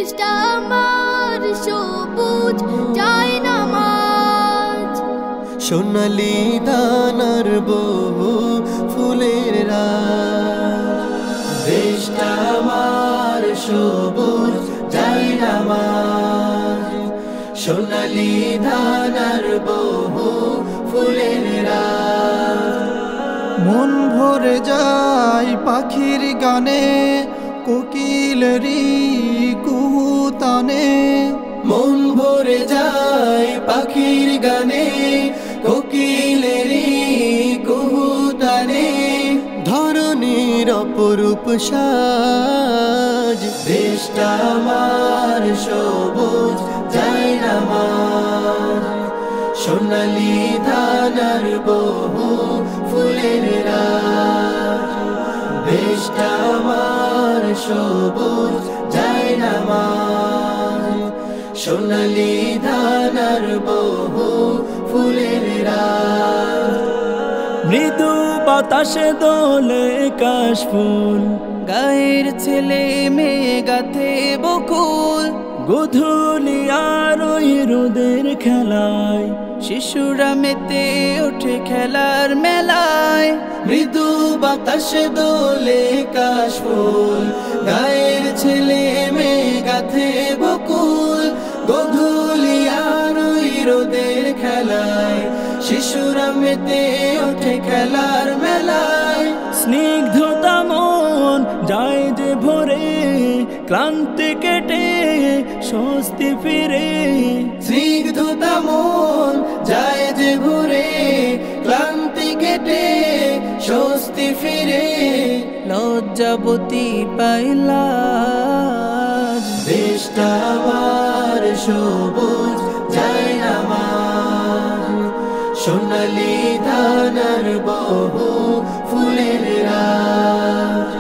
দেশটা আমার সবুজ যায় নামাজ। সোনালি দানার বহু ফুলের রাত, দেশটা আমার সবুজ যায় নামাজ। সোনালি দানার বহু ফুলের রাত, মন ভরে যায় পাখির গানে, কোকিলেরই কুহুতানে। মন ভরে যায় পাখির গানে, কোকিলেরই কুহুতানে। ধরনীর অপরূপ সাজ, দেশটা আমার সবুজ যায় নামাজ। সোনালি ধানার বহু ফুলের রাত, দেশটা আমার সবুজ যায় নামাজ। সোনালি ধানার বহু ফুলের রাত, মৃদু বাতাসে দোলে কাশফুল, গায়ের ছেলে মেয়ে গাথে বকুল। গোধূলি আর ওই রোদের খেলায় শিশুরা মেতে ওঠে খেলার মেলায়। মৃদু বাতাসে দোলে কাশফুল, গায়ের ছেলে মেয়ে গাথে বকুল। গোধূলি আর ওই রোদের খেলায় শিশুরা মেতে ওঠে খেলার মেলায়। স্নিগ্ধতা মন যায় যে ভরে, ক্লান্তি কেটে স্বস্তি ফিরে। স্নিগ্ধতা মন যায় যে ভরে, ক্লান্তি কেটে স্বস্তি ফিরে। লজ্জাবতী পাইলা দেশটা আমার সবুজ যায় নামাজ। সোনালি ধানার বহু ফুলের রাত,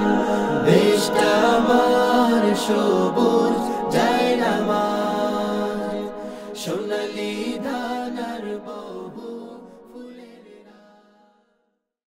দেশটা আমার সবুজ যায় নামাজ। সোনালি ধান